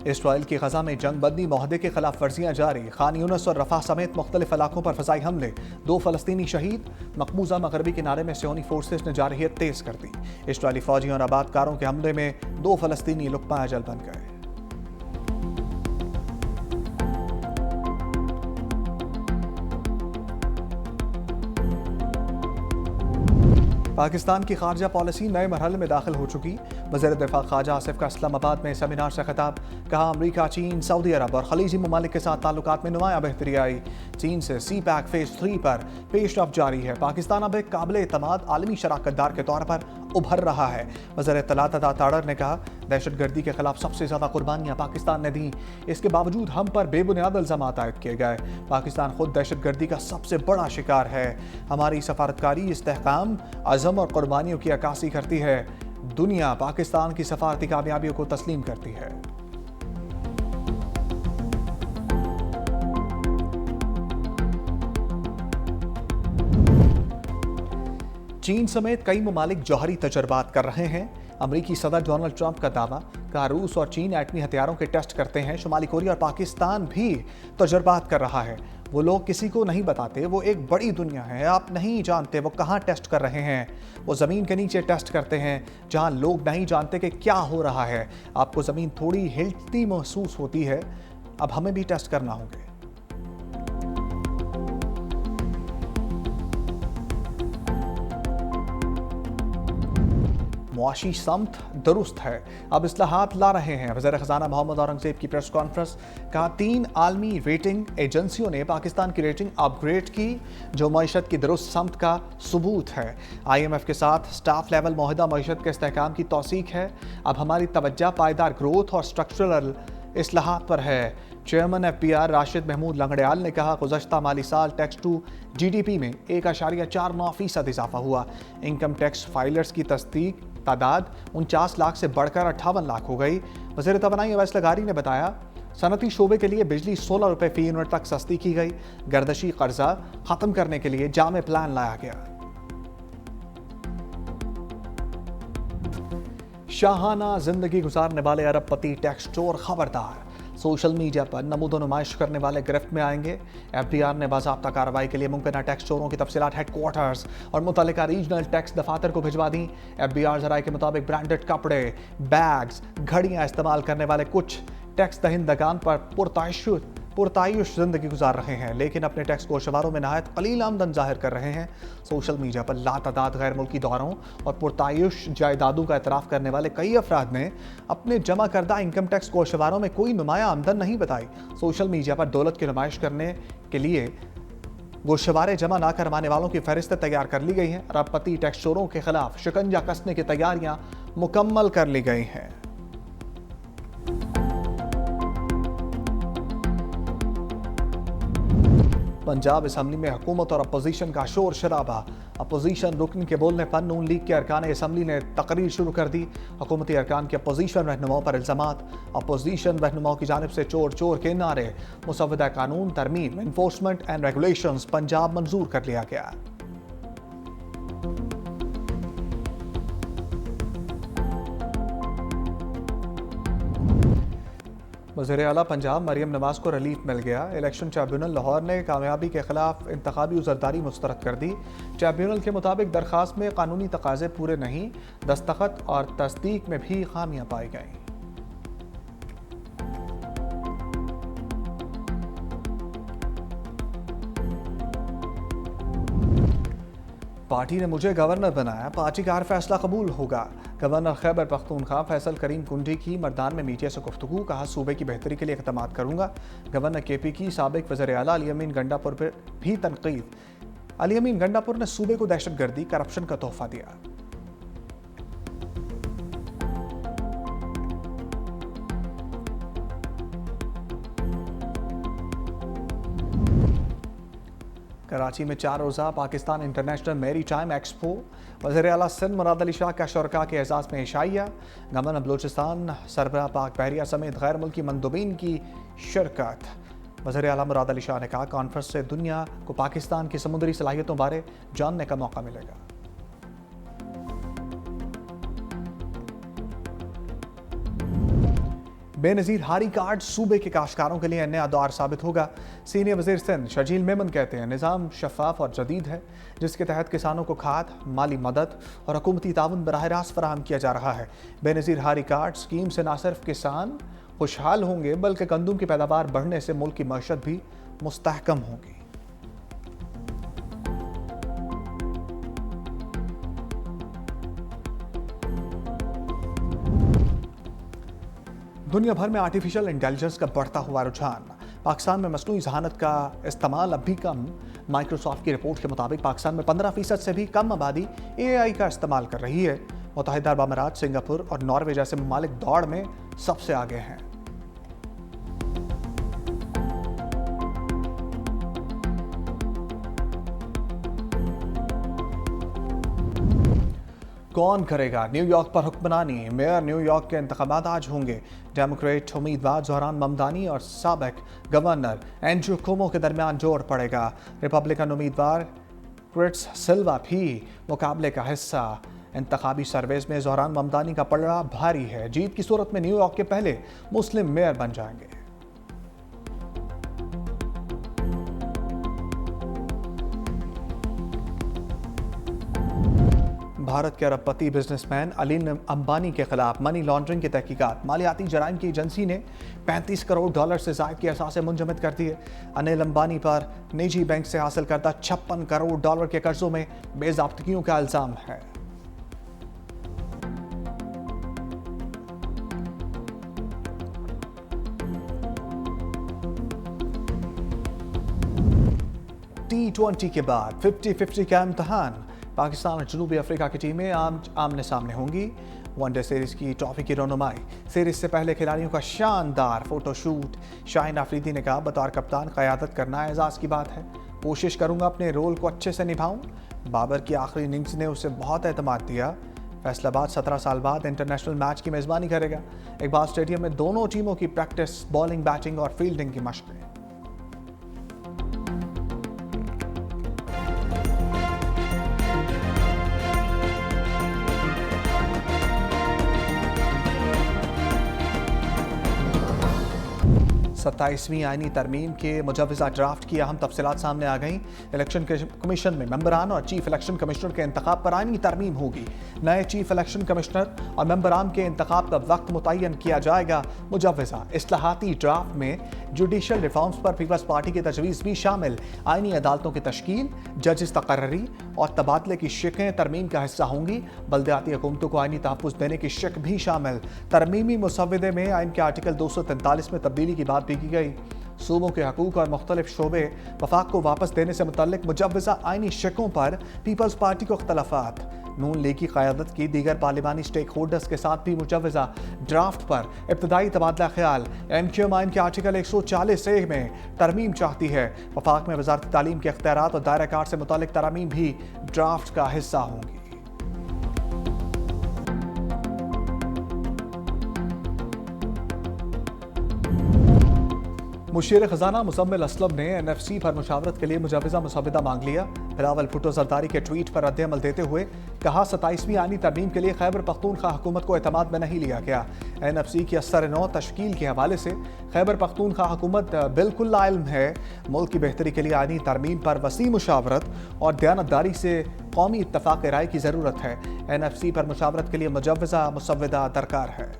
Israel की गजा में जंग बंदी माहदे के खिलाफ वर्जियां जारी। खान यूनिस और रफा समेत मुख्तलिफ इलाकों पर फजाई हमले, 2 फलस्तीनी शहीद। मकबूजा मगरबी किनारे में सियोनी फोर्सेस ने जारहियत तेज कर दी। इसराइली फौजियों और आबादकारों के हमले में 2 फलस्तीनी लुक्मा अजल बन गए। पाकिस्तान की खारजा पॉलिसी नए मरहले में दाखिल हो चुकी। वज़ीर दिफा ख्वाजा आसिफ का इस्लामाबाद में सेमिनार से खिताब। कहा, अमरीका, चीन, सऊदी अरब और खलीजी ममालिक के साथ ताल्लुकात में नुमाया बेहतरी आई। चीन से सी पैक फेज 3 पर पेशरफ जारी है। पाकिस्तान अब एक काबिल एतमाद आलमी शराकतदार के तौर पर उभर रहा है। वज़ीर इत्तलात अता ताड़र ने कहा, दहशतगर्दी के खिलाफ सबसे ज़्यादा कुर्बानियाँ पाकिस्तान ने दी। इसके बावजूद हम पर बेबुनियाद इल्ज़ामात आयद किए गए। पाकिस्तान खुद दहशतगर्दी का सबसे बड़ा शिकार है। हमारी सफारतकारी इस्तेहकाम, अज़म और कुर्बानियों की अक्कासी करती है। दुनिया पाकिस्तान की सफारती कामयाबियों को तस्लीम करती है। चीन समेत कई ममालिक जौहरी तजर्बात कर रहे हैं। अमरीकी सदर डोनाल्ड ट्रंप का दावा। कहा, रूस और चीन एटमी हथियारों के टेस्ट करते हैं। शुमाली कोरिया और पाकिस्तान भी तजर्बात कर रहा है। वो लोग किसी को नहीं बताते, वो एक बड़ी दुनिया है, आप नहीं जानते वो कहाँ टेस्ट कर रहे हैं। वो ज़मीन के नीचे टेस्ट करते हैं, जहाँ लोग नहीं जानते कि क्या हो रहा है। आपको ज़मीन थोड़ी हिलती महसूस होती है, अब हमें भी टेस्ट करना होंगे। मुआशी समत दुरुस्त है, अब इस्लाहात ला रहे हैं। वज़ीर ख़ज़ाना मोहम्मद औरंगज़ेब की प्रेस कॉन्फ्रेंस। कहा, 3 आलमी रेटिंग एजेंसियों ने पाकिस्तान की रेटिंग अपग्रेड की, जो मईशत की दुरुस्त समत का सबूत है। IMF के साथ स्टाफ लेवल मुआहदा मईशत के इस्तेहकाम की तौसीक है। अब हमारी तवज्जो पायदार ग्रोथ और स्ट्रक्चरल इस्लाहात पर है। चेयरमैन FBR राशिद महमूद लंगड़ियाल ने कहा, गुज़श्ता माली साल टैक्स टू GDP में 1.49% इजाफा हुआ। इनकम टैक्स फाइलर्स की तस्दीक तादाद 49 लाख से बढ़कर 58 लाख हो गई। वज़ीर तवानाई अवैस लगारी ने बताया, सनती शोबे के लिए बिजली 16 रुपये फी यूनिट तक सस्ती की गई। गर्दशी कर्जा खत्म करने के लिए जामे प्लान लाया गया। शाहाना जिंदगी गुजारने वाले अरबपति टैक्स चोर खबरदार। सोशल मीडिया पर नमूदो नुमाइश करने वाले गिरफ्त में आएंगे। FBR ने बाज़ाब्ता कार्रवाई के लिए मुमकिन टैक्स चोरों की तफसीलात हेडक्वार्टर्स और मुतल्लिका रीजनल टैक्स दफातर को भिजवा दी। FBR ज़राए के मुताबिक ब्रांडेड कपड़े, बैग्स, घड़ियां इस्तेमाल करने वाले कुछ टैक्स दहिंदगान पर पुरतायुश जिंदगी गुजार रहे हैं, लेकिन अपने टैक्स गोशवारों में नहायत कलील आमदन जाहिर कर रहे हैं। सोशल मीडिया पर लातादाद गैर मुल्की दौरों और पुरतायुश जायदादों का एतराफ़ करने वाले कई अफराद ने अपने जमा करदा इनकम टैक्स गोशवारों में कोई नुमाया आमदन नहीं बताई। सोशल मीडिया पर दौलत की नुमाइश करने के लिए गोशवारे जमा ना करवाने वालों की फहरिस्त तैयार कर ली गई हैं। अरबपति टैक्स चोरों के खिलाफ शिकंजा कसने की तैयारियां मुकम्मल कर ली गई हैं। पंजाब असम्बली में हुकूमत और अपोजिशन का शोर शराबा। अपोजिशन रुकन के बोलने पर नून लीग के अरकान असम्बली ने तकरीर शुरू कर दी। हुकूमती अरकान के अपोजिशन रहनुमाओं पर इल्ज़ामात। अपोजिशन रहनुमाओं की जानिब से चोर चोर के नारे। मुसव्वदा कानून तरमीम इन्फोर्समेंट एंड रेगुलेशंस पंजाब मंजूर कर लिया गया। वज़ीर आला पंजाब मरियम नवाज को रिलीफ मिल गया। इलेक्शन ट्रिब्यूनल लाहौर ने कामयाबी के खिलाफ इंतखाबी उज़रदारी मुस्तरद कर दी। ट्रिब्यूनल के मुताबिक दरख्वास्त में कानूनी तकाज़े पूरे नहीं, दस्तखत और तस्दीक में भी खामियां पाई गईं। पार्टी ने मुझे गवर्नर बनाया, पार्टी का हर फैसला कबूल होगा। गवर्नर खैबर पख्तूनख्वा फैसल करीम कुंडी की मर्दान में मीडिया से गुफ्तगू। कहा, सूबे की बेहतरी के लिए इक़दाम करूंगा। गवर्नर KP की साबिक वज़ीर आला अली अमीन गंडापुर पर भी तनकीद। अली अमीन गंडापुर ने सूबे को दहशतगर्दी करप्शन का तोहफा दिया। कराची में 4 रोज़ा Pakistan international maritime expo. वज़ीर आला सिंध मुराद अली शाह का शुरका के एजाज़ में इशाइया। गवर्नर बलूचिस्तान सरबराह पाक बहरिया समेत गैर मुल्की मंदूबीन की शिरकत। वज़ीर आला मुराद अली शाह ने कहा, कॉन्फ्रेंस से दुनिया को पाकिस्तान की समुद्री सलाहियतों बारे जानने का मौका मिलेगा। बेनज़ीर हारी कार्ड सूबे के काश्तकारों के लिए नया दौर साबित होगा। सीनियर वज़ीर सिंध शजील मेमन कहते हैं निज़ाम शफाफ और जदीद है, जिसके तहत किसानों को खाद, माली मदद और हुकूमती ताउन बराह रास्त फराहम किया जा रहा है। बेनज़ीर हारी कार्ड स्कीम से न सिर्फ किसान खुशहाल होंगे बल्कि गंदम की पैदावार बढ़ने से मुल्क की मईशत भी मुस्तहकम होगी। दुनिया भर में आर्टिफिशियल इंटेलिजेंस का बढ़ता हुआ रुझान। पाकिस्तान में मसनूई ज़हानत का इस्तेमाल अब भी कम। माइक्रोसॉफ्ट की रिपोर्ट के मुताबिक पाकिस्तान में 15% से भी कम आबादी AI का इस्तेमाल कर रही है। मुत्तहिदा अरब अमारात, सिंगापुर और नॉर्वे जैसे ममालिक दौड़ में सबसे आगे हैं। कौन करेगा न्यूयॉर्क पर हुक्मरानी? मेयर न्यूयॉर्क के इंतखाबात आज होंगे। डेमोक्रेट उम्मीदवार जोहरान ममदानी और साबिक गवर्नर एंड्रू कुओमो के दरमियान जोर पड़ेगा। रिपब्लिकन उम्मीदवार क्रिस सिल्वा भी मुकाबले का हिस्सा। इंतखाबी सर्वेज में जोहरान ममदानी का पलड़ा भारी है। जीत की सूरत में न्यूयॉर्क के पहले मुस्लिम मेयर बन जाएंगे। भारत के अरबपति बिजनेसमैन अनिल अंबानी के खिलाफ मनी लॉन्ड्रिंग की तहकीकात। मालियाती जराइम की एजेंसी ने $35 करोड़ से जायद की असासे मुंजमद कर दी है। अनिल अंबानी पर निजी बैंक से हासिल करदा $56 करोड़ के कर्जों में बेज़ाब्तगियों का इल्जाम है। T20 के बाद 50-50 का इम्तहान। पाकिस्तान और जनूबी अफ्रीका की टीमें आमने सामने होंगी। वनडे सीरीज की ट्रॉफी की रौनुमाई। सीरीज से पहले खिलाड़ियों का शानदार फोटोशूट। शाहीन अफरीदी ने कहा, बतौर कप्तान क़यादत करना एजाज़ की बात है। कोशिश करूंगा अपने रोल को अच्छे से निभाऊं। बाबर की आखिरी इनिंग्स ने उसे बहुत एतमाद दिया। फैसलाबाद 17 साल बाद इंटरनेशनल मैच की मेज़बानी करेगा। इकबाल स्टेडियम में दोनों टीमों की प्रैक्टिस, बॉलिंग, बैटिंग और फील्डिंग की मशक़ें। सत्ताईसवीं आईनी तरमीम के मुजव्वज़ा ड्राफ्ट की अहम तफसीलात सामने आ गई। इलेक्शन कमीशन में मेंबरान और चीफ इलेक्शन कमिश्नर के इंतखाब पर आईनी तरमीम होगी। नए चीफ इलेक्शन कमिश्नर और मेंबरान के इंतखाब का वक्त मुतय्यन किया जाएगा। मुजव्वज़ा इस्लाहाती ड्राफ्ट में जुडिशल रिफॉर्म्स पर पीपल्स पार्टी की तजवीज़ भी शामिल। आईनी अदालतों की तश्कील, जजेस तकर्री और तबादले की शिकें तरमीम का हिस्सा होंगी। बल्दियाती हुकूमतों को आईनी तहफ़्फ़ुज़ देने की शिक भी शामिल। तरमीमी मुसव्वदे में आइन के आर्टिकल 243 में तब्दीली की बात भी की गई। सूबों के हकूक और मुख्तलिफ शोबे वफाक को वापस देने से मुतल्लिक मुजव्वज़ा आईनी शिकों पर पीपल्स पार्टी को इख्तलाफात। नून लीग की क़यादत की दीगर पार्लिमानी स्टेक होल्डर्स के साथ भी मुजव्वज़ा ड्राफ्ट पर इब्तदाई तबादला ख्याल। MQM आइन के आर्टिकल 140A में तरमीम चाहती है। वफाक में वज़ारत तालीम के इख्तियारात और दायरा कार से मुतल्लिक तरमीम भी ड्राफ्ट का हिस्सा होंगी। मुशीर खजाना मुज़म्मिल असलम ने NFC पर मुशावरत के लिए मुजव्वज़ा मुसवदा मांग लिया। बिलावल भुट्टो जरदारी के ट्वीट पर रद्द-ए-अमल देते हुए कहा, 27वीं आईनी तरमीम के लिए खैबर पख्तूनख्वा हुकूमत को एतमाद में नहीं लिया गया। NFC की असर-ए-नौ तश्कील के हवाले से खैबर पख्तूनख्वा हुकूमत बिल्कुल लाइल्म है। मुल्क की बेहतरी के लिए आईनी तरमीम पर वसी मुशावरत और दयानतदारी से कौमी इत्तफाक़ राय की ज़रूरत है। NFC पर मुशावरत के लिए मुजव्वज़ा मुसवदा दरकार है।